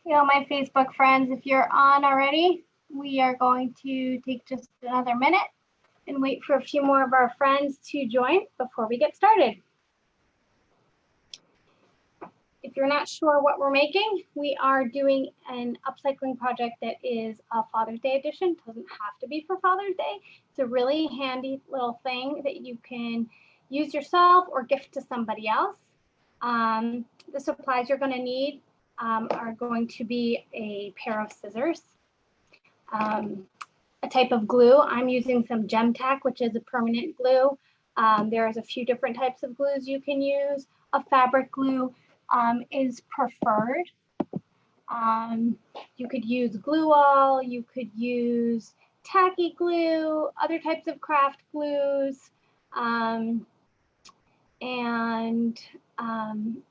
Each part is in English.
My Facebook friends, if you're on already, we are going to take just another minute and wait for a few more of our friends to join before we get started. If you're not sure what we're making, we are doing an upcycling project that is a Father's Day edition. It doesn't have to be for Father's Day. It's a really handy little thing that you can use yourself or gift to somebody else. The supplies you're going to need are going to be a pair of scissors, a type of glue. I'm using some Gemtac, which is a permanent glue. There's a few different types of glues you can use. A fabric glue is preferred. You could use glue all, you could use tacky glue, other types of craft glues.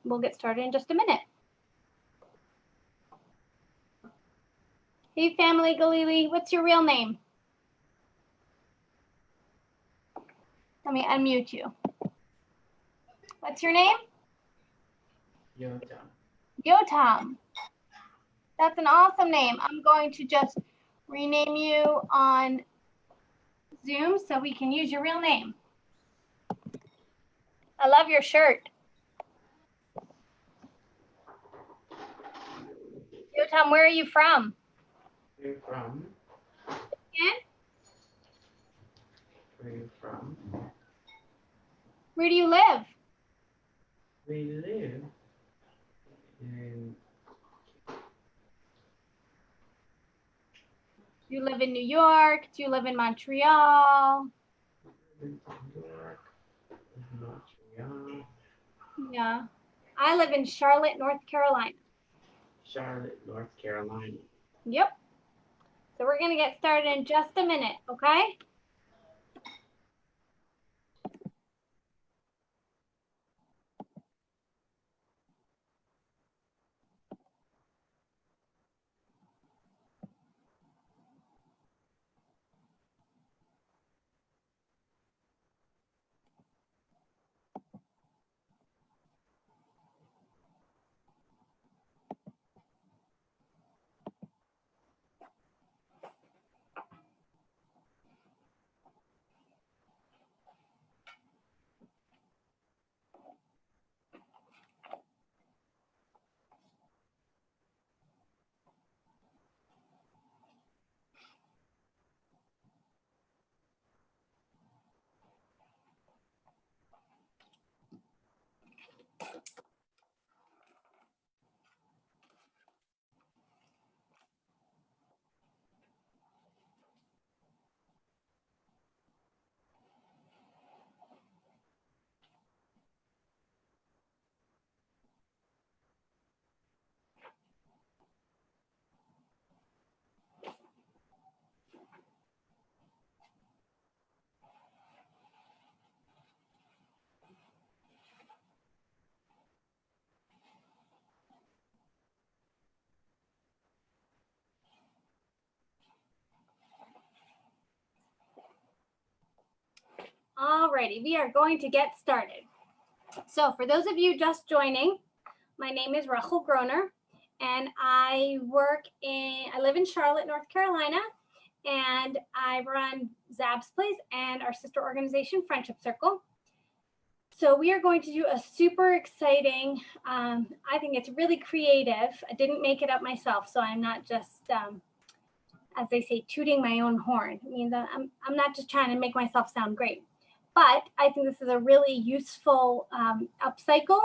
We'll get started in just a minute. Hey, family Galili, what's your real name? Let me unmute you. What's your name? Yotam. Yotam. That's an awesome name. I'm going to just rename you on Zoom so we can use your real name. I love your shirt. Yotam, where are you from? Where are you from? Again? Where are you from? Where do you live? We live in... Do you live in New York? Do you live in Montreal? New York, Montreal. Yeah. I live in Charlotte, North Carolina. Charlotte, North Carolina. Yep. So we're going to get started in just a minute, okay? Alrighty, we are going to get started. So for those of you just joining, my name is Rachel Groner, and I live in Charlotte, North Carolina, and I run Zab's Place and our sister organization, Friendship Circle. So we are going to do a super exciting, I think it's really creative. I didn't make it up myself, so I'm not just, as they say, tooting my own horn. I mean, I'm not just trying to make myself sound great. But I think this is a really useful upcycle,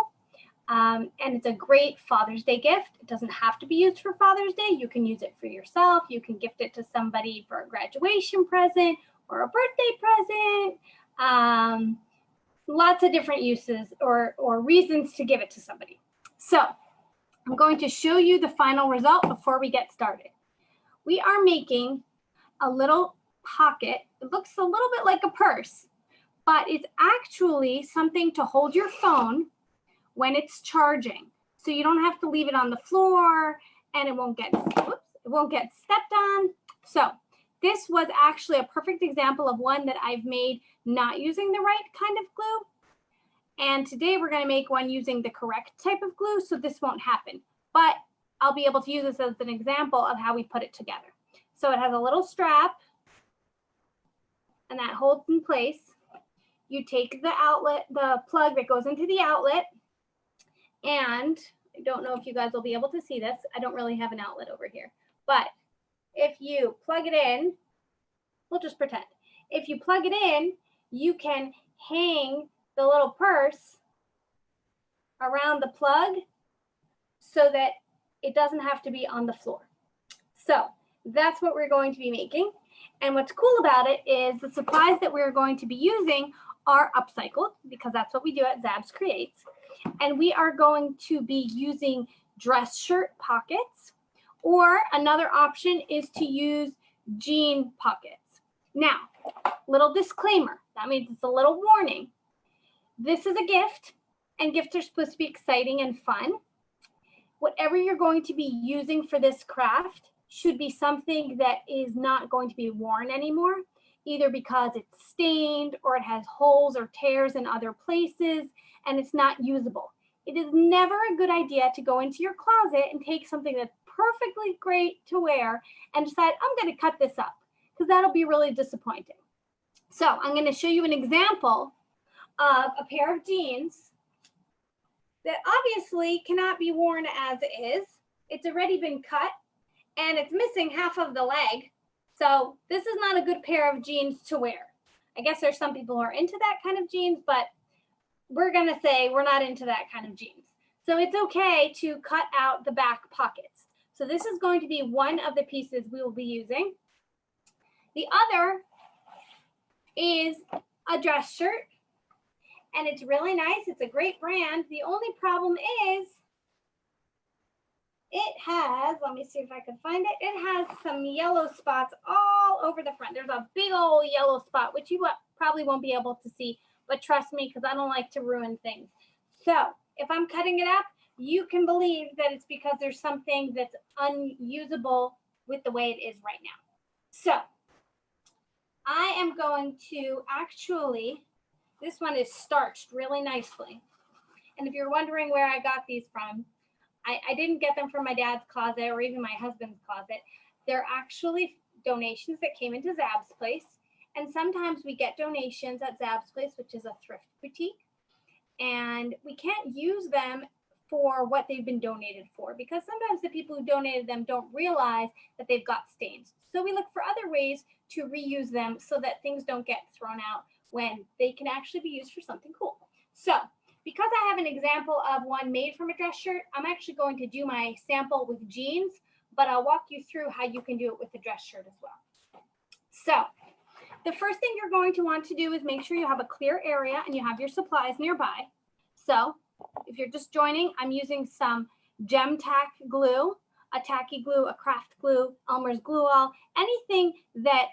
and it's a great Father's Day gift. It doesn't have to be used for Father's Day. You can use it for yourself. You can gift it to somebody for a graduation present or a birthday present. Lots of different uses or reasons to give it to somebody. So I'm going to show you the final result before we get started. We are making a little pocket. It looks a little bit like a purse, but it's actually something to hold your phone when it's charging. So you don't have to leave it on the floor and it won't get stepped on. So this was actually a perfect example of one that I've made not using the right kind of glue. And today we're going to make one using the correct type of glue, so this won't happen. But I'll be able to use this as an example of how we put it together. So it has a little strap and that holds in place. You take the outlet, the plug that goes into the outlet, and I don't know if you guys will be able to see this. I don't really have an outlet over here, but if you plug it in, we'll just pretend. If you plug it in, you can hang the little purse around the plug so that it doesn't have to be on the floor. So that's what we're going to be making. And what's cool about it is the supplies that we're going to be using are upcycled, because that's what we do at Zabs Creates. And we are going to be using dress shirt pockets, or another option is to use jean pockets. Now, little disclaimer, that means it's a little warning. This is a gift, and gifts are supposed to be exciting and fun. Whatever you're going to be using for this craft should be something that is not going to be worn anymore, either because it's stained or it has holes or tears in other places and it's not usable. It is never a good idea to go into your closet and take something that's perfectly great to wear and decide, I'm going to cut this up, because that'll be really disappointing. So I'm going to show you an example of a pair of jeans that obviously cannot be worn as is. It's already been cut and it's missing half of the leg. So this is not a good pair of jeans to wear. I guess there's some people who are into that kind of jeans, but we're going to say we're not into that kind of jeans. So it's okay to cut out the back pockets. So this is going to be one of the pieces we will be using. The other is a dress shirt, and it's really nice. It's a great brand. The only problem is it has, let me see if I can find it. It has some yellow spots all over the front. There's a big old yellow spot, which you probably won't be able to see, but trust me, because I don't like to ruin things. So if I'm cutting it up, you can believe that it's because there's something that's unusable with the way it is right now. So I am going to actually, this one is starched really nicely. And if you're wondering where I got these from, I didn't get them from my dad's closet or even my husband's closet. They're actually donations that came into Zab's Place. And sometimes we get donations at Zab's Place, which is a thrift boutique. And we can't use them for what they've been donated for, because sometimes the people who donated them don't realize that they've got stains. So we look for other ways to reuse them so that things don't get thrown out when they can actually be used for something cool. So because I have an example of one made from a dress shirt, I'm actually going to do my sample with jeans, but I'll walk you through how you can do it with the dress shirt as well. So the first thing you're going to want to do is make sure you have a clear area and you have your supplies nearby. So if you're just joining, I'm using some Gem Tack glue, a tacky glue, a craft glue, Elmer's glue all, anything that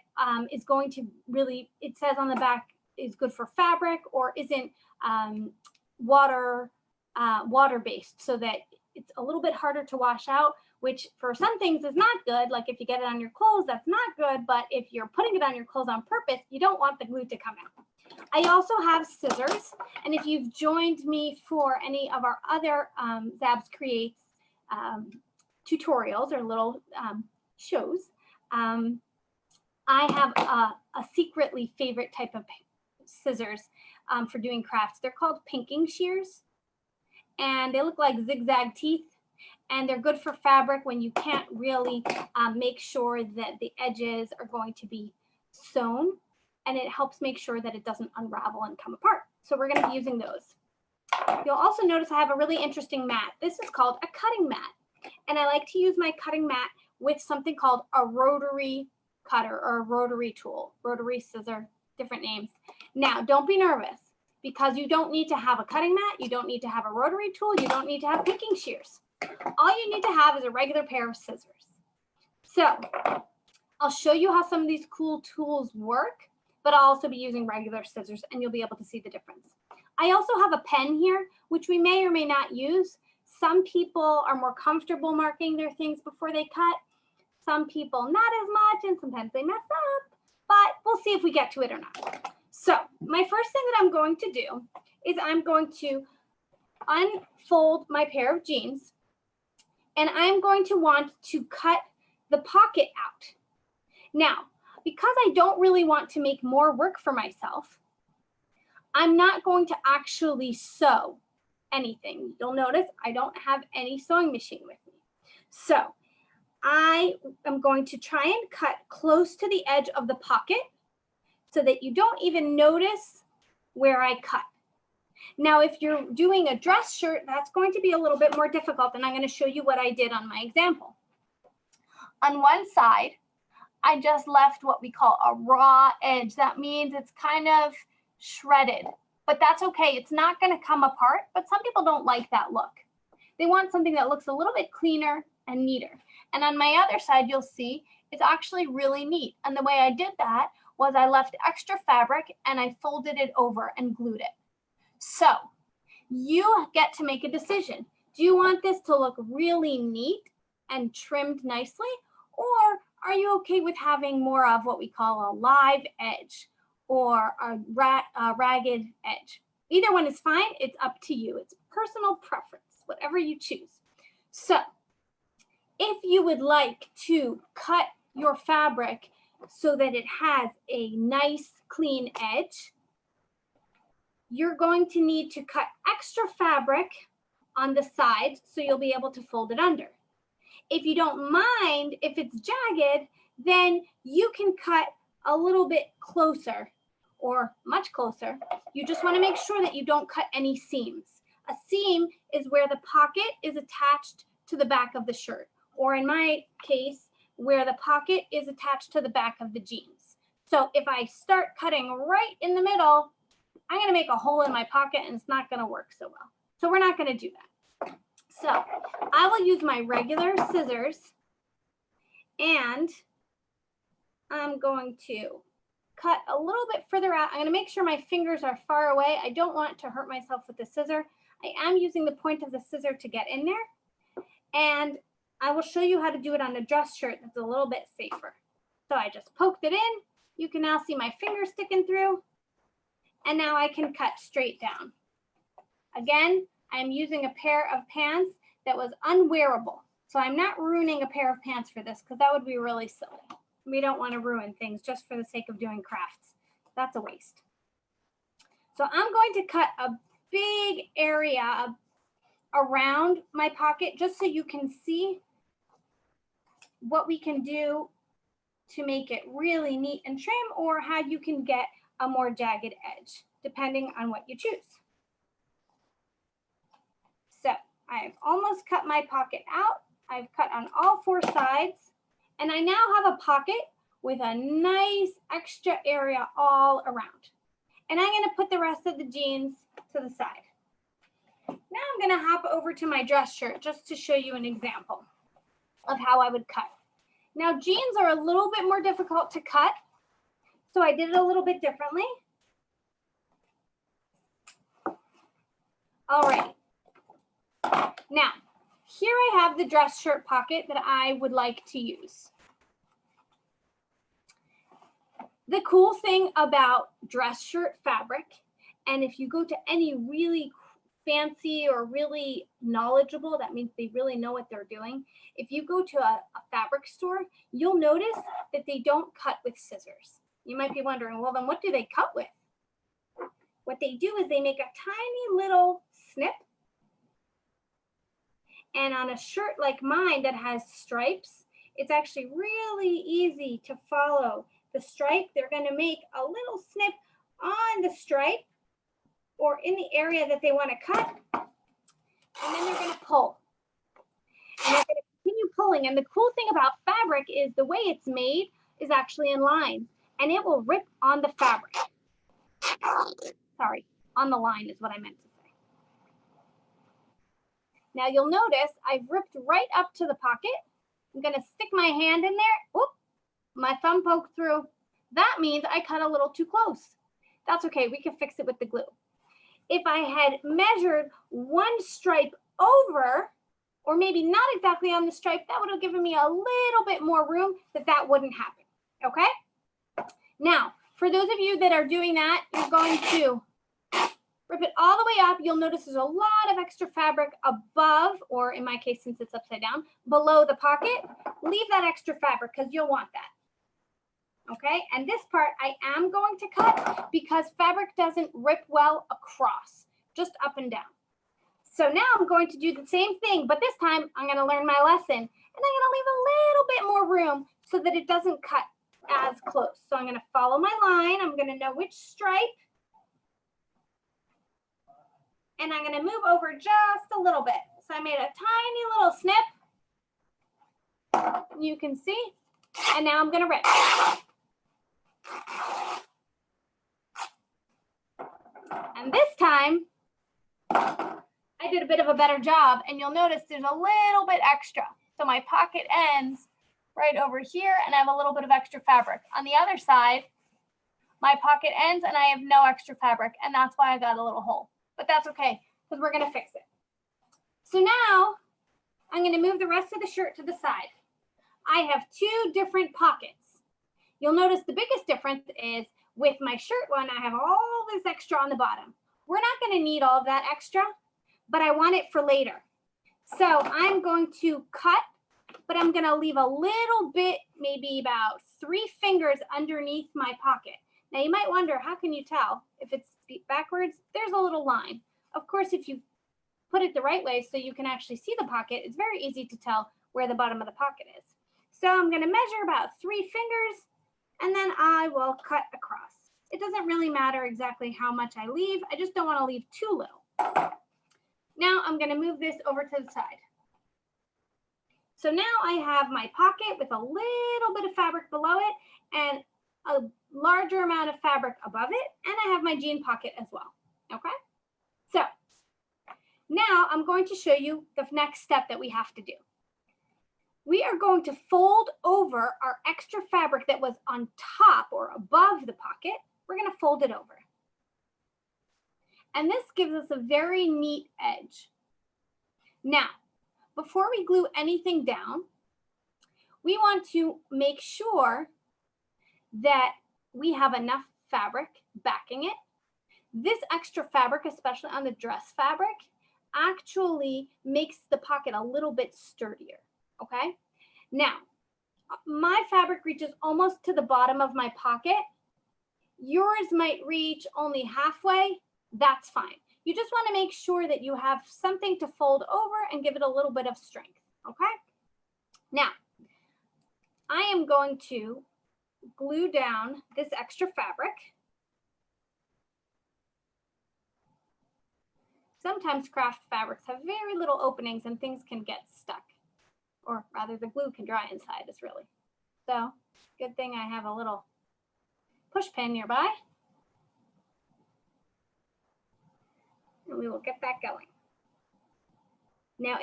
is going to really, it says on the back, is good for fabric or isn't water-based, so that it's a little bit harder to wash out, which for some things is not good. Like if you get it on your clothes, that's not good. But if you're putting it on your clothes on purpose, you don't want the glue to come out. I also have scissors. And if you've joined me for any of our other Zabs Creates tutorials or little shows, I have a secretly favorite type of scissors for doing crafts. They're called pinking shears, and they look like zigzag teeth, and they're good for fabric when you can't really make sure that the edges are going to be sewn, and it helps make sure that it doesn't unravel and come apart. So we're going to be using those. You'll also notice I have a really interesting mat. This is called a cutting mat, and I like to use my cutting mat with something called a rotary cutter or a rotary tool, rotary scissor, different names. Now, don't be nervous, because you don't need to have a cutting mat, you don't need to have a rotary tool, you don't need to have pinking shears. All you need to have is a regular pair of scissors. So I'll show you how some of these cool tools work, but I'll also be using regular scissors, and you'll be able to see the difference. I also have a pen here, which we may or may not use. Some people are more comfortable marking their things before they cut. Some people not as much, and sometimes they mess up, but we'll see if we get to it or not. So my first thing that I'm going to do is I'm going to unfold my pair of jeans, and I'm going to want to cut the pocket out. Now, because I don't really want to make more work for myself, I'm not going to actually sew anything. You'll notice I don't have any sewing machine with me. So I am going to try and cut close to the edge of the pocket so that you don't even notice where I cut. Now, if you're doing a dress shirt, that's going to be a little bit more difficult, and I'm going to show you what I did on my example. On one side, I just left what we call a raw edge. That means it's kind of shredded, but that's okay. It's not going to come apart, but some people don't like that look. They want something that looks a little bit cleaner and neater. And on my other side, you'll see it's actually really neat. And the way I did that was I left extra fabric and I folded it over and glued it. So you get to make a decision. Do you want this to look really neat and trimmed nicely? Or are you okay with having more of what we call a live edge or a ragged edge? Either one is fine. It's up to you. It's personal preference, whatever you choose. So if you would like to cut your fabric so that it has a nice clean edge, you're going to need to cut extra fabric on the sides so you'll be able to fold it under. If you don't mind, if it's jagged, then you can cut a little bit closer or much closer. You just want to make sure that you don't cut any seams. A seam is where the pocket is attached to the back of the shirt, or in my case, where the pocket is attached to the back of the jeans. So if I start cutting right in the middle, I'm going to make a hole in my pocket and it's not going to work so well. So we're not going to do that. So I will use my regular scissors and I'm going to cut a little bit further out. I'm going to make sure my fingers are far away. I don't want to hurt myself with the scissor. I am using the point of the scissor to get in there. And I will show you how to do it on a dress shirt that's a little bit safer. So I just poked it in. You can now see my finger sticking through. And now I can cut straight down. Again, I'm using a pair of pants that was unwearable. So I'm not ruining a pair of pants for this because that would be really silly. We don't want to ruin things just for the sake of doing crafts. That's a waste. So I'm going to cut a big area around my pocket just so you can see what we can do to make it really neat and trim, or how you can get a more jagged edge, depending on what you choose. So I've almost cut my pocket out. I've cut on all four sides, and I now have a pocket with a nice extra area all around. And I'm going to put the rest of the jeans to the side. Now I'm going to hop over to my dress shirt just to show you an example of how I would cut. Now jeans are a little bit more difficult to cut, so I did it a little bit differently. All right. Now, here I have the dress shirt pocket that I would like to use. The cool thing about dress shirt fabric, and if you go to any really fancy or really knowledgeable, that means they really know what they're doing. If you go to a fabric store, you'll notice that they don't cut with scissors. You might be wondering, well, then what do they cut with? What they do is they make a tiny little snip. And on a shirt like mine that has stripes, it's actually really easy to follow the stripe. They're going to make a little snip on the stripe or in the area that they want to cut. And then they're going to pull. And they're going to continue pulling. And the cool thing about fabric is the way it's made is actually in lines. And it will rip on the fabric. Sorry, on the line is what I meant to say. Now you'll notice I've ripped right up to the pocket. I'm going to stick my hand in there. Oop, my thumb poked through. That means I cut a little too close. That's okay, we can fix it with the glue. If I had measured one stripe over, or maybe not exactly on the stripe, that would have given me a little bit more room that wouldn't happen, okay? Now, for those of you that are doing that, you're going to Rip it all the way up. You'll notice there's a lot of extra fabric above, or in my case, since it's upside down, below the pocket. Leave that extra fabric because you'll want that. Okay, and this part I am going to cut because fabric doesn't rip well across, just up and down. So now I'm going to do the same thing, but this time I'm going to learn my lesson, and I'm going to leave a little bit more room so that it doesn't cut as close. So I'm going to follow my line. I'm going to know which stripe. And I'm going to move over just a little bit. So I made a tiny little snip. You can see. And now I'm going to rip. And this time, I did a bit of a better job. And you'll notice there's a little bit extra. So my pocket ends right over here, and I have a little bit of extra fabric. On the other side, my pocket ends, and I have no extra fabric. And that's why I got a little hole. But that's okay, because we're going to fix it. So now I'm going to move the rest of the shirt to the side. I have two different pockets. You'll notice the biggest difference is with my shirt one, I have all this extra on the bottom. We're not going to need all of that extra, but I want it for later. So I'm going to cut, but I'm going to leave a little bit, maybe about 3 fingers underneath my pocket. Now you might wonder, how can you tell if it's backwards? There's a little line. Of course, if you put it the right way so you can actually see the pocket, it's very easy to tell where the bottom of the pocket is. So I'm going to measure about 3 fingers, and then I will cut across. It doesn't really matter exactly how much I leave. I just don't want to leave too little. Now I'm going to move this over to the side. So now I have my pocket with a little bit of fabric below it and a larger amount of fabric above it, and I have my jean pocket as well. Okay, so now I'm going to show you the next step that we have to do. We are going to fold over our extra fabric that was on top or above the pocket. We're going to fold it over. And this gives us a very neat edge. Now, before we glue anything down, we want to make sure that we have enough fabric backing it. This extra fabric, especially on the dress fabric, actually makes the pocket a little bit sturdier, okay? Now, my fabric reaches almost to the bottom of my pocket. Yours might reach only halfway. That's fine. You just want to make sure that you have something to fold over and give it a little bit of strength, okay? Now, I am going to glue down this extra fabric. Sometimes craft fabrics have very little openings and things can get stuck, or rather the glue can dry inside is really. So good thing I have a little push pin nearby. And we will get that going. Now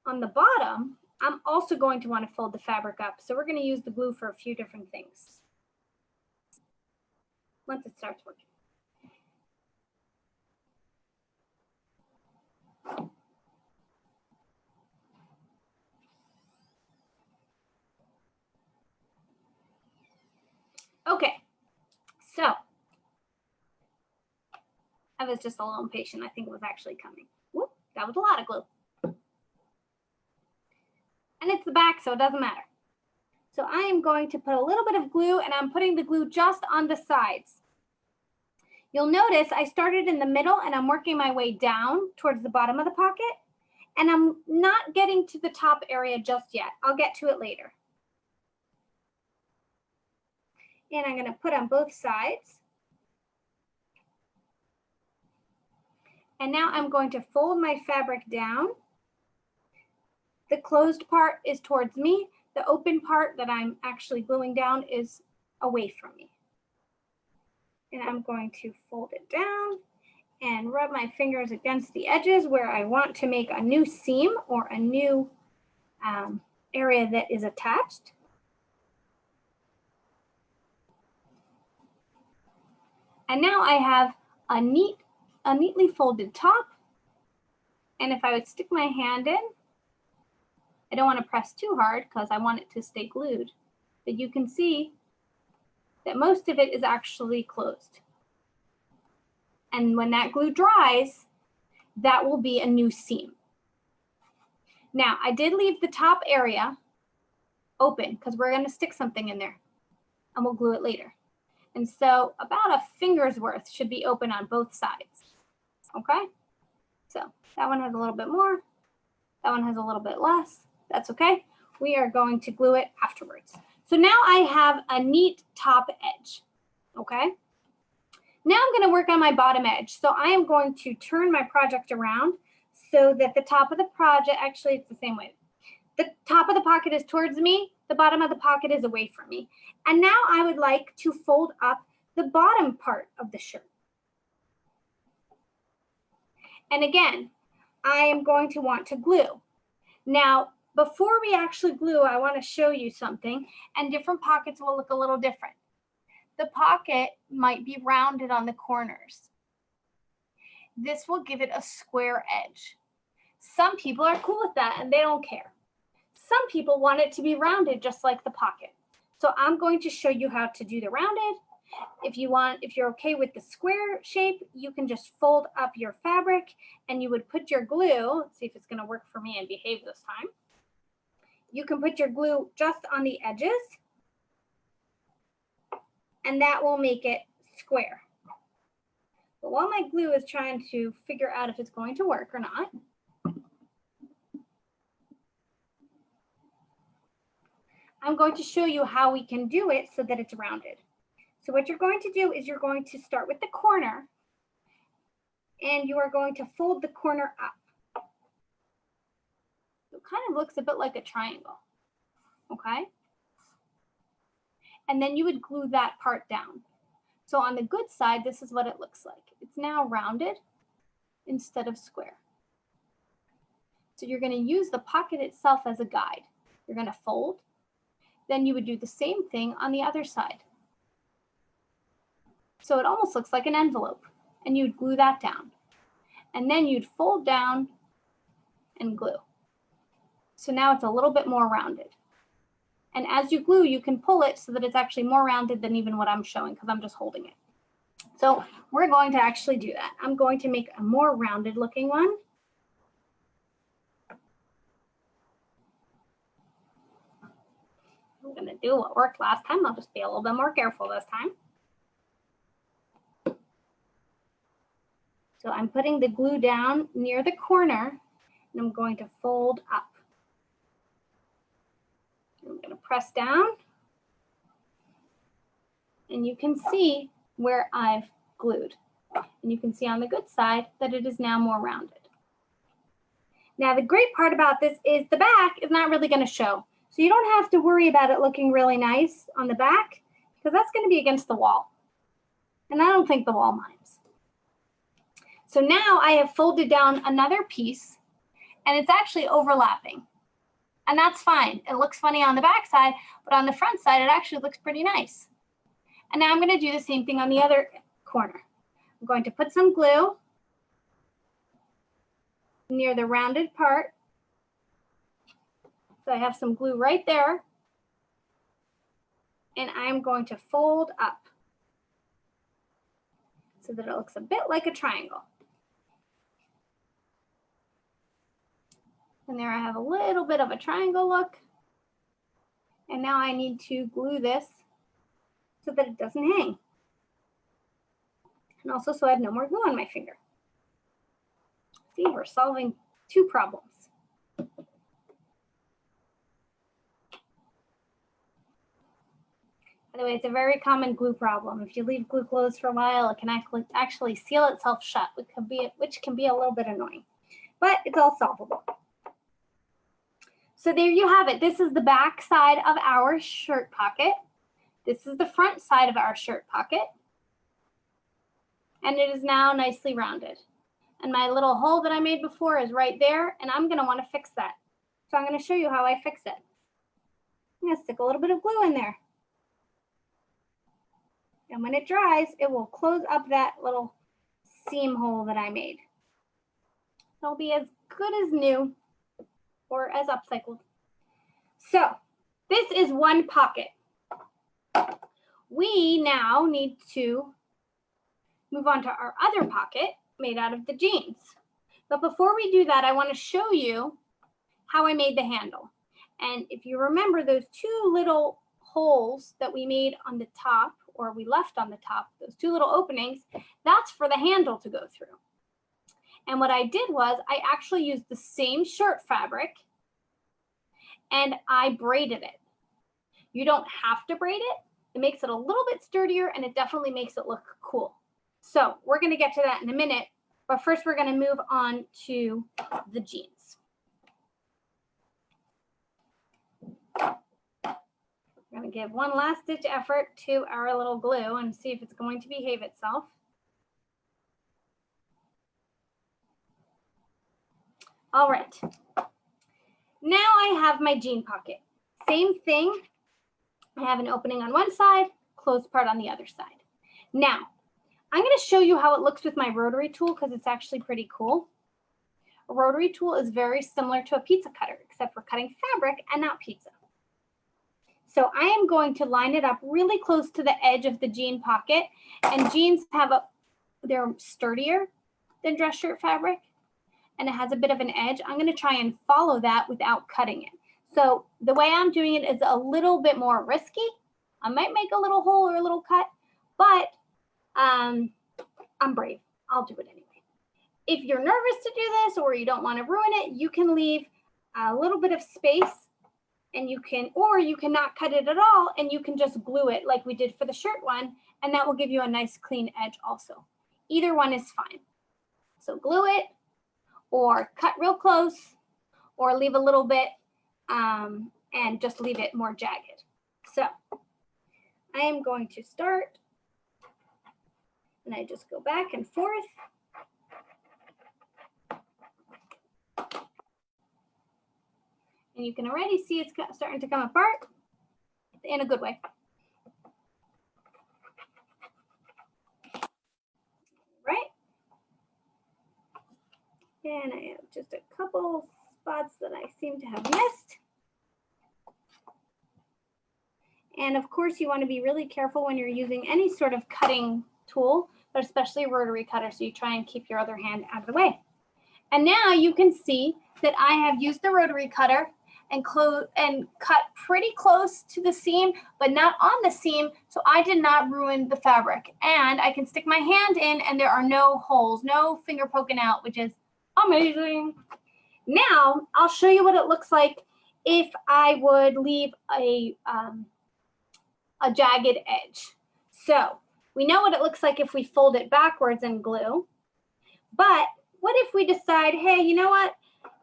on the bottom, I'm also going to want to fold the fabric up. So we're going to use the glue for a few different things once it starts working. Okay, so I was just a little impatient. I think it was actually coming. Whoop, that was a lot of glue. And it's the back, so it doesn't matter. So I am going to put a little bit of glue, and I'm putting the glue just on the sides. You'll notice I started in the middle, and I'm working my way down towards the bottom of the pocket, and I'm not getting to the top area just yet. I'll get to it later. And I'm going to put on both sides. And now I'm going to fold my fabric down. The closed part is towards me. The open part that I'm actually gluing down is away from me. And I'm going to fold it down and rub my fingers against the edges where I want to make a new seam or a new area that is attached. And now I have a neatly folded top. And if I would stick my hand in, I don't want to press too hard because I want it to stay glued. But you can see that most of it is actually closed. And when that glue dries, that will be a new seam. Now, I did leave the top area open because we're going to stick something in there and we'll glue it later. And so about a finger's worth should be open on both sides. Okay? So that one has a little bit more. That one has a little bit less. That's okay. We are going to glue it afterwards. So now I have a neat top edge. Okay? Now I'm going to work on my bottom edge. So I am going to turn my project around so that the top of the project, actually it's the same way. The top of the pocket is towards me. The bottom of the pocket is away from me. And now I would like to fold up the bottom part of the shirt. And again, I am going to want to glue. Now, before we actually glue, I want to show you something, and different pockets will look a little different. The pocket might be rounded on the corners. This will give it a square edge. Some people are cool with that and they don't care. Some people want it to be rounded just like the pocket. So I'm going to show you how to do the rounded. If you're okay with the square shape, you can just fold up your fabric and you would put your glue, let's see if it's going to work for me and behave this time. You can put your glue just on the edges and that will make it square. But while my glue is trying to figure out if it's going to work or not, I'm going to show you how we can do it so that it's rounded. So what you're going to do is you're going to start with the corner and you are going to fold the corner up. It kind of looks a bit like a triangle, okay? And then you would glue that part down. So on the good side, this is what it looks like. It's now rounded instead of square. So you're going to use the pocket itself as a guide. You're going to fold. Then you would do the same thing on the other side. So it almost looks like an envelope, and you'd glue that down. And then you'd fold down and glue. So now it's a little bit more rounded. And as you glue, you can pull it so that it's actually more rounded than even what I'm showing because I'm just holding it. So we're going to actually do that. I'm going to make a more rounded looking one. I'm going to do what worked last time. I'll just be a little bit more careful this time. So I'm putting the glue down near the corner and I'm going to fold up. I'm going to press down and you can see where I've glued. And you can see on the good side that it is now more rounded. Now the great part about this is the back is not really going to show. So you don't have to worry about it looking really nice on the back because that's going to be against the wall. And I don't think the wall minds. So now I have folded down another piece and it's actually overlapping. And that's fine. It looks funny on the back side, but on the front side, it actually looks pretty nice. And now I'm going to do the same thing on the other corner. I'm going to put some glue near the rounded part. So I have some glue right there. And I'm going to fold up so that it looks a bit like a triangle. And there I have a little bit of a triangle look. And now I need to glue this so that it doesn't hang. And also so I have no more glue on my finger. See, we're solving two problems. By the way, it's a very common glue problem. If you leave glue closed for a while, it can actually seal itself shut, which can be a little bit annoying. But it's all solvable. So there you have it. This is the back side of our shirt pocket. This is the front side of our shirt pocket. And it is now nicely rounded. And my little hole that I made before is right there, and I'm going to want to fix that. So I'm going to show you how I fix it. I'm going to stick a little bit of glue in there. And when it dries, it will close up that little seam hole that I made. It'll be as good as new or as upcycled. So this is one pocket. We now need to move on to our other pocket made out of the jeans. But before we do that, I want to show you how I made the handle. And if you remember those two little holes that we made on the top, or we left on the top, those two little openings, that's for the handle to go through. And what I did was I actually used the same shirt fabric and I braided it. You don't have to braid it. It makes it a little bit sturdier and it definitely makes it look cool. So we're going to get to that in a minute, but first we're going to move on to the jeans. We're going to give one last ditch effort to our little glue and see if it's going to behave itself. All right. Now I have my jean pocket. Same thing. I have an opening on one side, closed part on the other side. Now, I'm going to show you how it looks with my rotary tool because it's actually pretty cool. A rotary tool is very similar to a pizza cutter, except for cutting fabric and not pizza. So I am going to line it up really close to the edge of the jean pocket, and jeans have they're sturdier than dress shirt fabric, and it has a bit of an edge. I'm going to try and follow that without cutting it. So the way I'm doing it is a little bit more risky. I might make a little hole or a little cut, but I'm brave. I'll do it anyway. If you're nervous to do this or you don't want to ruin it, you can leave a little bit of space and you can, or you can not cut it at all and you can just glue it like we did for the shirt one, and that will give you a nice clean edge also. Either one is fine. So glue it or cut real close or leave a little bit and just leave it more jagged. So I am going to start and I just go back and forth. And you can already see it's starting to come apart in a good way. Right? And I have just a couple spots that I seem to have missed. And of course, you want to be really careful when you're using any sort of cutting tool, but especially a rotary cutter, so you try and keep your other hand out of the way. And now you can see that I have used the rotary cutter and cut pretty close to the seam, but not on the seam, so I did not ruin the fabric. And I can stick my hand in and there are no holes, no finger poking out, which is amazing. Now I'll show you what it looks like if I would leave a jagged edge. So we know what it looks like if we fold it backwards and glue, but what if we decide, hey, you know what?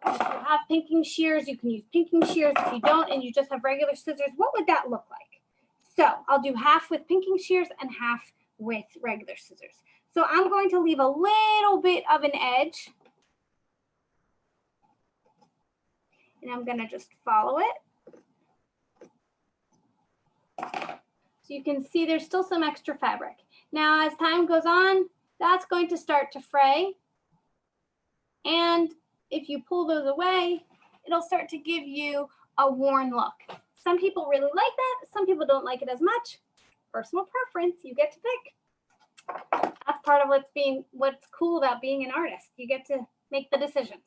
If you have pinking shears, you can use pinking shears. If you don't and you just have regular scissors, what would that look like? So I'll do half with pinking shears and half with regular scissors. So I'm going to leave a little bit of an edge. And I'm going to just follow it. So you can see there's still some extra fabric. Now, as time goes on, that's going to start to fray. And if you pull those away, it'll start to give you a worn look. Some people really like that. Some people don't like it as much. Personal preference, you get to pick. That's part of what's cool about being an artist. You get to make the decisions.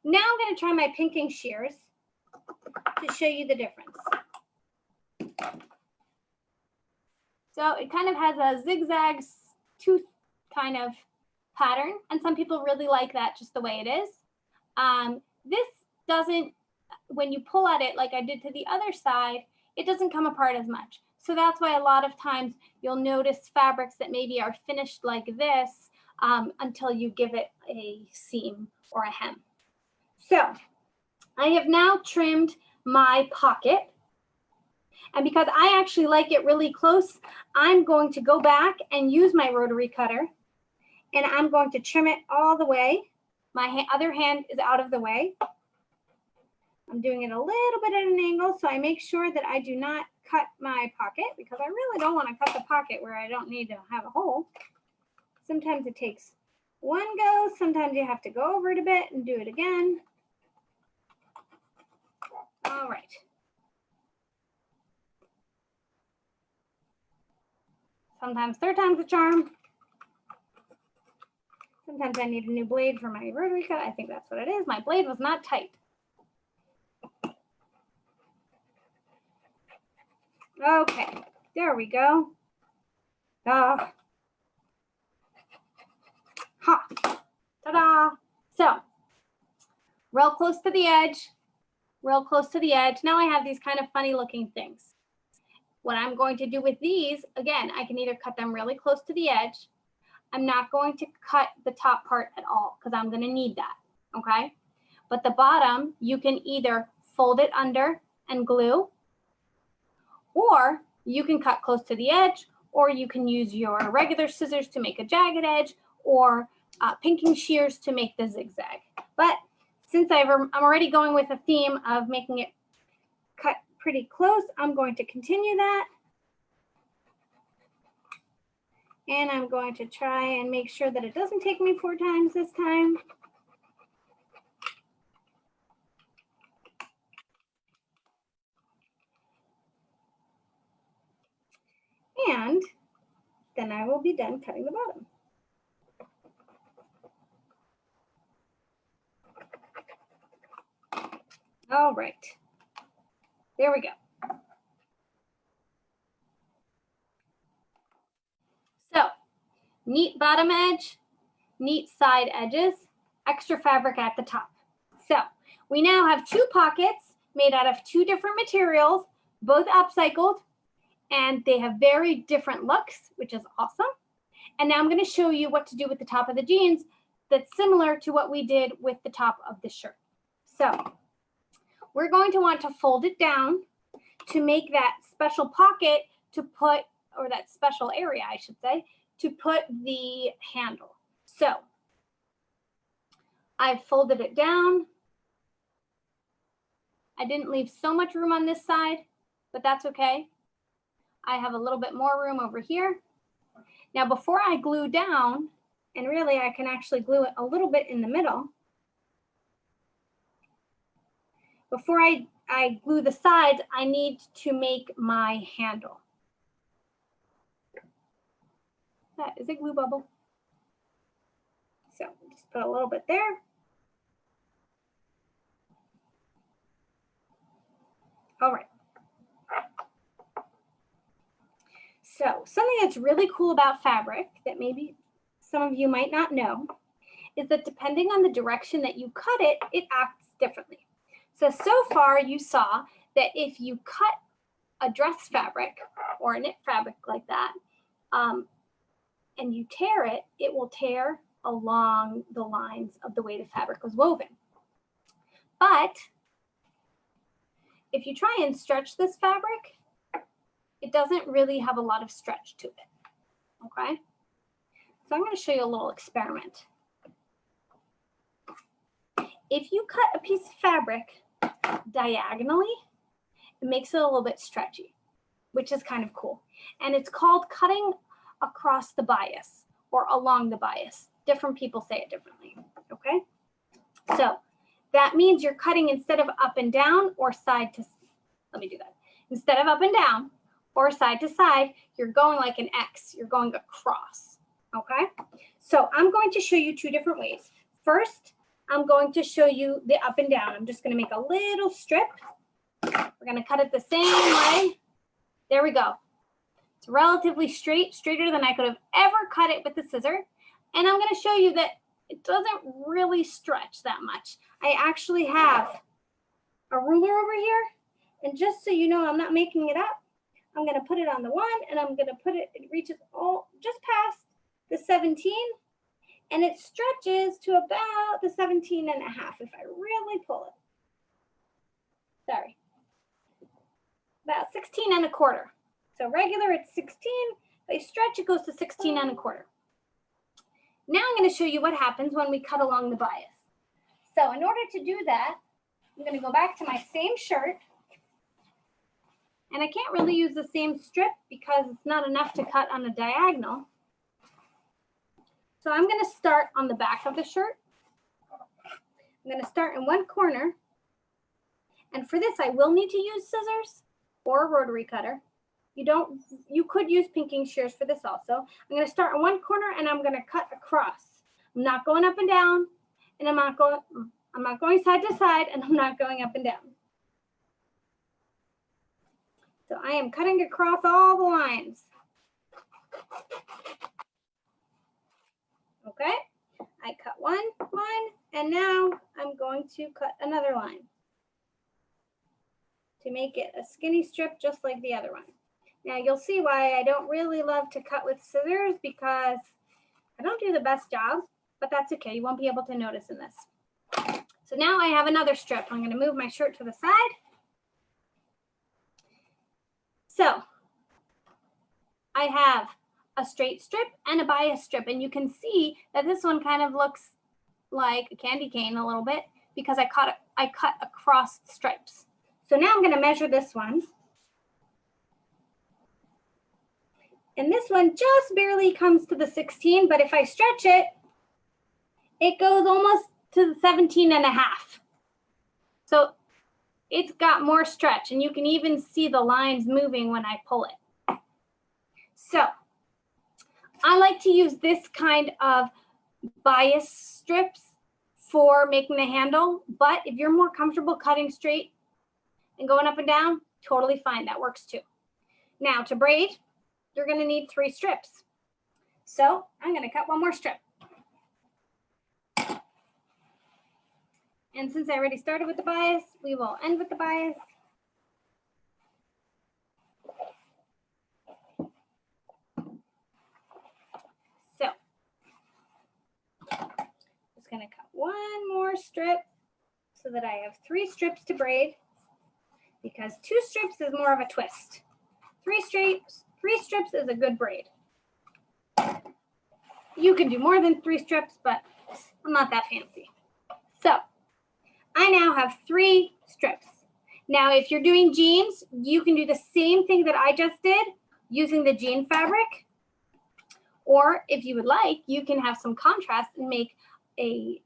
Now I'm going to try my pinking shears to show you the difference. So it kind of has a zigzag tooth kind of pattern, and some people really like that just the way it is. This doesn't, when you pull at it like I did to the other side, it doesn't come apart as much. So that's why a lot of times you'll notice fabrics that maybe are finished like this until you give it a seam or a hem. So I have now trimmed my pocket. And because I actually like it really close, I'm going to go back and use my rotary cutter. And I'm going to trim it all the way. My other hand is out of the way. I'm doing it a little bit at an angle, so I make sure that I do not cut my pocket, because I really don't want to cut the pocket where I don't need to have a hole. Sometimes it takes one go. Sometimes you have to go over it a bit and do it again. All right. Sometimes third time's a charm. Sometimes I need a new blade for my rotary cut. I think that's what it is. My blade was not tight. Okay, there we go. Ha! Ta-da! So, real close to the edge, real close to the edge. Now I have these kind of funny looking things. What I'm going to do with these, again, I can either cut them really close to the edge. I'm not going to cut the top part at all because I'm going to need that, okay? But the bottom, you can either fold it under and glue, or you can cut close to the edge, or you can use your regular scissors to make a jagged edge, or pinking shears to make the zigzag. But since I'm already going with a theme of making it cut pretty close, I'm going to continue that. And I'm going to try and make sure that it doesn't take me 4 times this time. And then I will be done cutting the bottom. All right, there we go. So, neat bottom edge, neat side edges, extra fabric at the top. So, we now have 2 pockets made out of 2 different materials, both upcycled, and they have very different looks, which is awesome. And now I'm going to show you what to do with the top of the jeans that's similar to what we did with the top of the shirt. So, we're going to want to fold it down to make that special pocket to put, or that special area, I should say, to put the handle. So I've folded it down. I didn't leave so much room on this side, but that's okay. I have a little bit more room over here. Now, before I glue down, and really I can actually glue it a little bit in the middle. Before I glue the sides, I need to make my handle. That is a glue bubble. So just put a little bit there. All right. So something that's really cool about fabric that maybe some of you might not know is that depending on the direction that you cut it, it acts differently. So far you saw that if you cut a dress fabric or a knit fabric like that, and you tear it, it will tear along the lines of the way the fabric was woven. But if you try and stretch this fabric, it doesn't really have a lot of stretch to it, okay? So I'm going to show you a little experiment. If you cut a piece of fabric diagonally, it makes it a little bit stretchy, which is kind of cool. And it's called cutting across the bias or along the bias. Different people say it differently, okay? So that means you're cutting instead of up and down or side to, let me do that. Instead of up and down or side to side, you're going like an X, you're going across, okay? So I'm going to show you 2 different ways. First, I'm going to show you the up and down. I'm just gonna make a little strip. We're gonna cut it the same way. There we go. It's relatively straight, straighter than I could have ever cut it with the scissor. And I'm gonna show you that it doesn't really stretch that much. I actually have a ruler over here. And just so you know, I'm not making it up. I'm gonna put it on the 1 and I'm gonna put it, it reaches all just past the 17. And it stretches to about the 17 and a half if I really pull it. Sorry. About 16 and a quarter. So regular, it's 16. If I stretch, it goes to 16 and a quarter. Now I'm going to show you what happens when we cut along the bias. So in order to do that, I'm going to go back to my same shirt. And I can't really use the same strip because it's not enough to cut on a diagonal. So I'm going to start on the back of the shirt. I'm going to start in one corner. And for this, I will need to use scissors or a rotary cutter. You could use pinking shears for this also. I'm going to start in one corner and I'm going to cut across. I'm not going up and down, and I'm not going side to side, and I'm not going up and down. So I am cutting across all the lines. Okay, I cut one line, and now I'm going to cut another line to make it a skinny strip just like the other one. Now you'll see why I don't really love to cut with scissors, because I don't do the best job, but that's okay. You won't be able to notice in this. So now I have another strip. I'm going to move my shirt to the side. So I have a straight strip and a bias strip, and you can see that this one kind of looks like a candy cane a little bit because I cut across stripes. So now I'm going to measure this one. And this one just barely comes to the 16, but if I stretch it, it goes almost to the 17 and a half. So it's got more stretch, and you can even see the lines moving when I pull it. So I like to use this kind of bias strips for making the handle, but if you're more comfortable cutting straight and going up and down, totally fine, that works too. Now to braid, you're gonna need 3 strips. So I'm gonna cut one more strip. And since I already started with the bias, we will end with the bias. So just gonna cut one more strip so that I have 3 strips to braid, because 2 strips is more of a twist. 3 strips is a good braid. You can do more than 3 strips, but I'm not that fancy. So I now have 3 strips. Now, if you're doing jeans, you can do the same thing that I just did using the jean fabric. Or if you would like, you can have some contrast and make a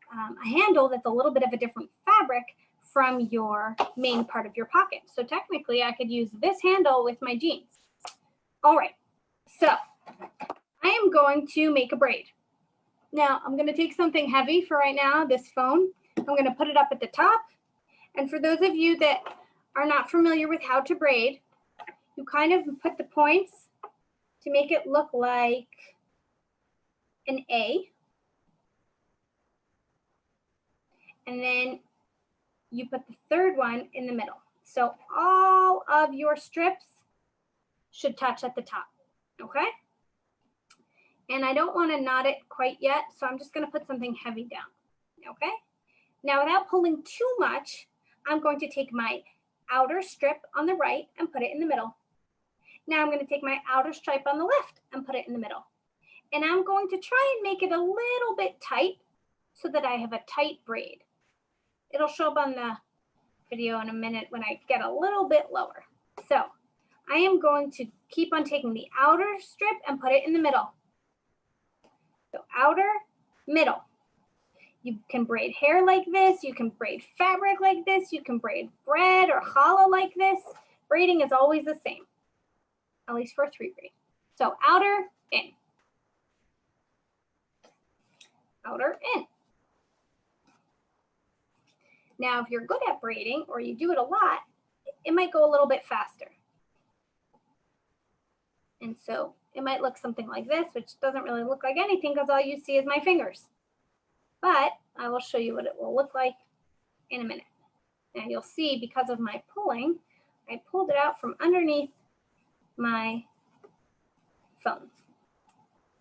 handle that's a little bit of a different fabric from your main part of your pocket. So technically, I could use this handle with my jeans. All right, so I am going to make a braid. Now, I'm going to take something heavy for right now, this phone. I'm going to put it up at the top. And for those of you that are not familiar with how to braid, you kind of put the points to make it look like an A. And then you put the third one in the middle. So all of your strips should touch at the top, okay? And I don't want to knot it quite yet, so I'm just going to put something heavy down, okay? Now, without pulling too much, I'm going to take my outer strip on the right and put it in the middle. Now I'm going to take my outer stripe on the left and put it in the middle. And I'm going to try and make it a little bit tight so that I have a tight braid. It'll show up on the video in a minute when I get a little bit lower. So I am going to keep on taking the outer strip and put it in the middle. So outer, middle. You can braid hair like this. You can braid fabric like this. You can braid bread or challah like this. Braiding is always the same, at least for a 3 braid. So outer, in. Outer, in. Now, if you're good at braiding or you do it a lot, it might go a little bit faster. And so it might look something like this, which doesn't really look like anything because all you see is my fingers. But I will show you what it will look like in a minute. And you'll see because of my pulling, I pulled it out from underneath my phone.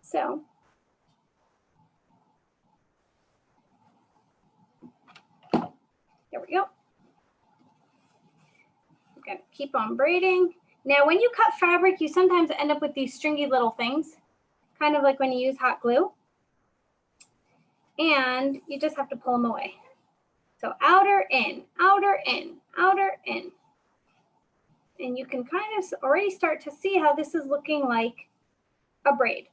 So there we go. I'm going to keep on braiding. Now, when you cut fabric, you sometimes end up with these stringy little things, kind of like when you use hot glue. And you just have to pull them away. So outer, in, outer, in, outer, in. And you can kind of already start to see how this is looking like a braid.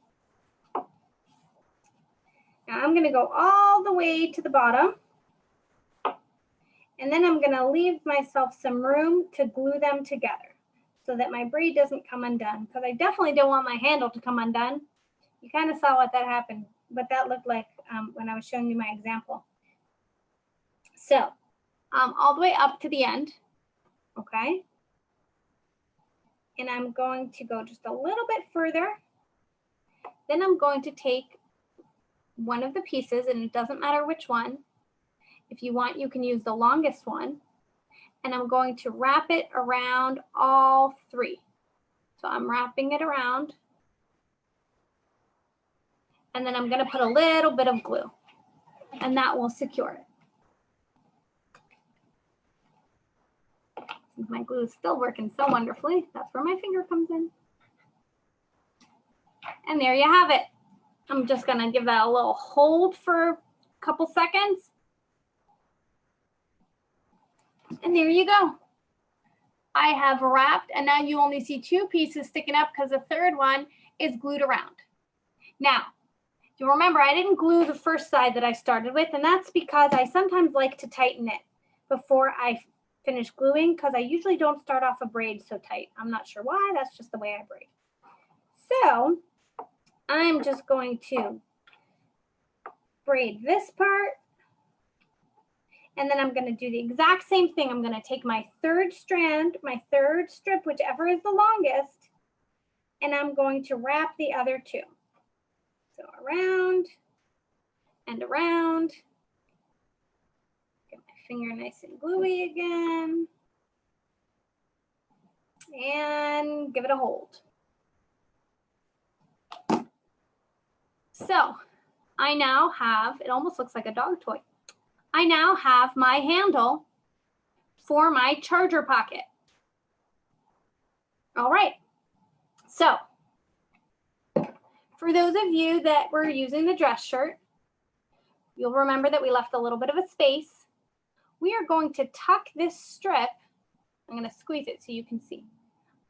Now I'm going to go all the way to the bottom. And then I'm going to leave myself some room to glue them together so that my braid doesn't come undone. Because I definitely don't want my handle to come undone. You kind of saw what that happened, what that looked like when I was showing you my example. So all the way up to the end, okay? And I'm going to go just a little bit further. Then I'm going to take one of the pieces, and it doesn't matter which one. If you want, you can use the longest one. And I'm going to wrap it around all three. So I'm wrapping it around. And then I'm going to put a little bit of glue, and that will secure it. My glue is still working so wonderfully. That's where my finger comes in. And there you have it. I'm just going to give that a little hold for a couple seconds. And there you go. I have wrapped, and now you only see two pieces sticking up because the third one is glued around. Now, you'll remember I didn't glue the first side that I started with, and that's because I sometimes like to tighten it before I finish gluing, because I usually don't start off a braid so tight. I'm not sure why, that's just the way I braid. So I'm just going to braid this part, and then I'm going to do the exact same thing. I'm going to take my third strand, my third strip, whichever is the longest, and I'm going to wrap the other two. So around and around. Get my finger nice and gluey again. And give it a hold. So I now have, it almost looks like a dog toy. I now have my handle for my charger pocket. All right. So for those of you that were using the dress shirt, you'll remember that we left a little bit of a space. We are going to tuck this strip. I'm going to squeeze it so you can see.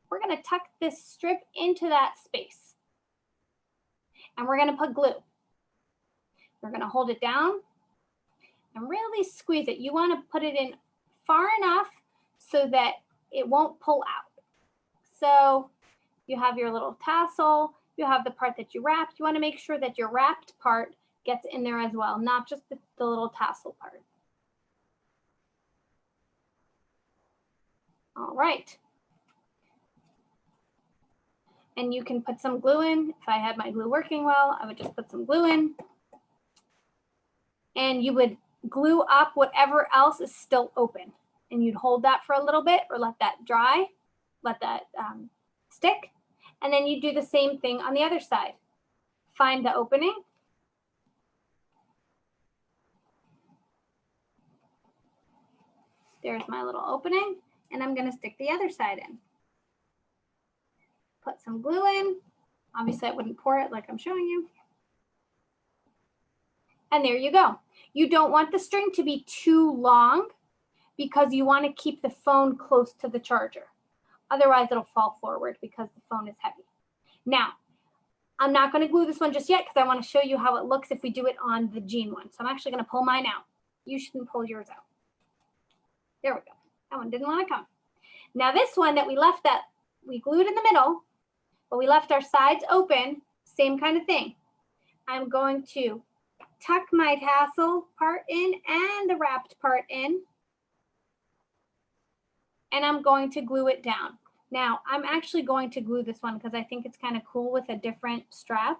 We're going to tuck this strip into that space. And we're going to put glue. We're going to hold it down and really squeeze it. You want to put it in far enough so that it won't pull out. So you have your little tassel, you have the part that you wrapped. You want to make sure that your wrapped part gets in there as well, not just the little tassel part. All right. And you can put some glue in. If I had my glue working well, I would just put some glue in. And you would glue up whatever else is still open. And you'd hold that for a little bit or let that dry, let that stick. And then you do the same thing on the other side. Find the opening. There's my little opening, and I'm going to stick the other side in. Put some glue in. Obviously, I wouldn't pour it like I'm showing you. And there you go. You don't want the string to be too long because you want to keep the phone close to the charger. Otherwise, it'll fall forward because the phone is heavy. Now, I'm not going to glue this one just yet because I want to show you how it looks if we do it on the jean one. So I'm actually going to pull mine out. You shouldn't pull yours out. There we go. That one didn't want to come. Now this one that we left, that we glued in the middle, but we left our sides open, same kind of thing. I'm going to tuck my tassel part in and the wrapped part in. And I'm going to glue it down. Now, I'm actually going to glue this one because I think it's kind of cool with a different strap.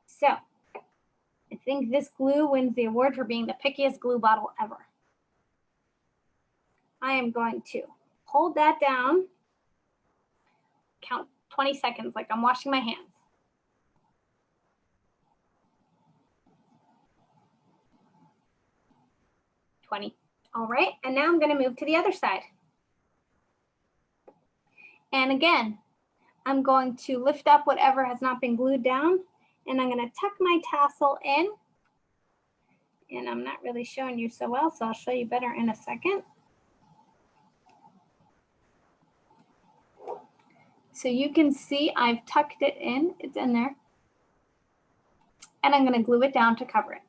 So, I think this glue wins the award for being the pickiest glue bottle ever. I am going to hold that down, count 20 seconds like I'm washing my hands. 20. All right, and now I'm going to move to the other side. And again, I'm going to lift up whatever has not been glued down, and I'm going to tuck my tassel in. And I'm not really showing you so well, so I'll show you better in a second. So you can see I've tucked it in, it's in there. And I'm going to glue it down to cover it.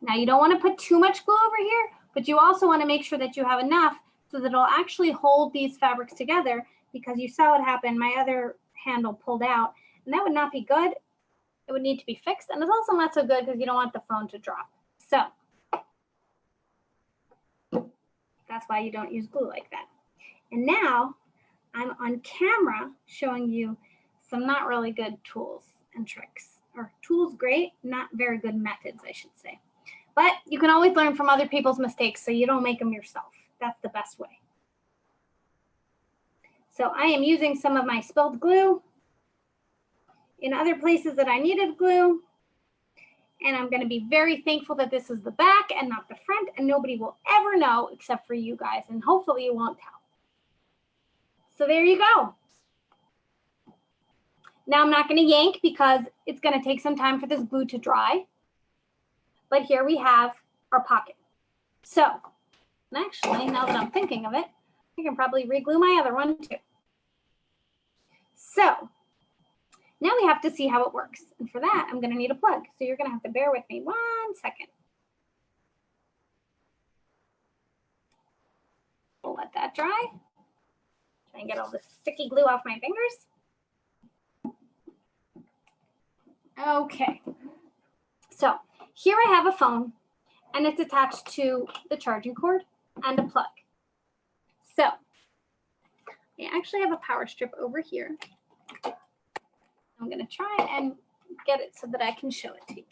Now you don't want to put too much glue over here, but you also want to make sure that you have enough so that it'll actually hold these fabrics together, because you saw what happened. My other handle pulled out, and that would not be good. It would need to be fixed, and it's also not so good because you don't want the phone to drop. So that's why you don't use glue like that. And now I'm on camera showing you some not really good tools and tricks, or tools great, not very good methods, I should say. But you can always learn from other people's mistakes so you don't make them yourself. That's the best way. So I am using some of my spilled glue in other places that I needed glue. And I'm going to be very thankful that this is the back and not the front, and nobody will ever know except for you guys, and hopefully you won't tell. So there you go. Now I'm not going to yank because it's going to take some time for this glue to dry. But here we have our pocket. So actually, now that I'm thinking of it, I can probably re-glue my other one too. So now we have to see how it works. And for that, I'm going to need a plug. So you're going to have to bear with me 1 second. We'll let that dry. Try and get all the sticky glue off my fingers. Okay. So here I have a phone, and it's attached to the charging cord and a plug. So I actually have a power strip over here. I'm going to try and get it so that I can show it to you.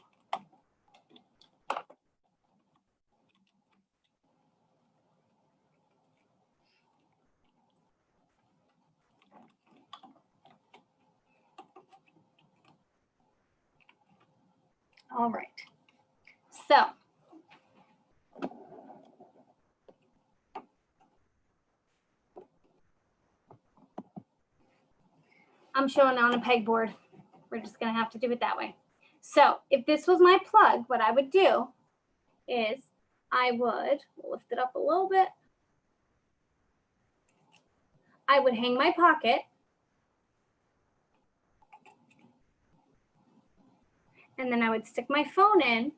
All right. So I'm showing on a pegboard. We're just going to have to do it that way. So if this was my plug, what I would do is I would lift it up a little bit. I would hang my pocket. And then I would stick my phone in.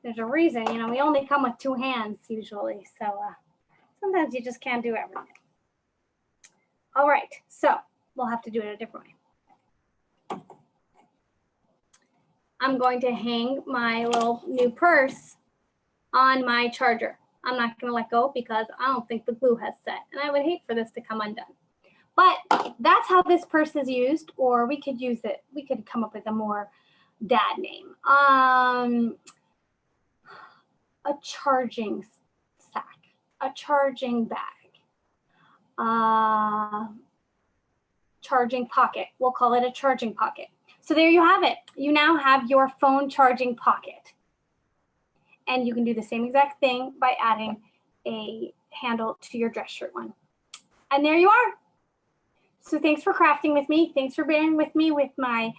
There's a reason, you know, we only come with 2 hands usually. So sometimes you just can't do everything. All right, so we'll have to do it a different way. I'm going to hang my little new purse on my charger. I'm not going to let go because I don't think the glue has set, and I would hate for this to come undone. But that's how this purse is used, or we could use it. We could come up with a more dad name. A charging sack, a charging bag, charging pocket. We'll call it a charging pocket. So there you have it. You now have your phone charging pocket. And you can do the same exact thing by adding a handle to your dress shirt one. And there you are. So thanks for crafting with me. Thanks for bearing with me with my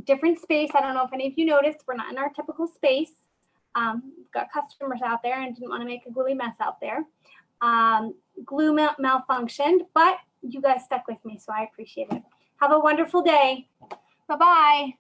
different space. I don't know if any of you noticed, we're not in our typical space. Got customers out there and didn't want to make a gluey mess out there. Glue malfunctioned, but you guys stuck with me, so I appreciate it. Have a wonderful day. Bye-bye.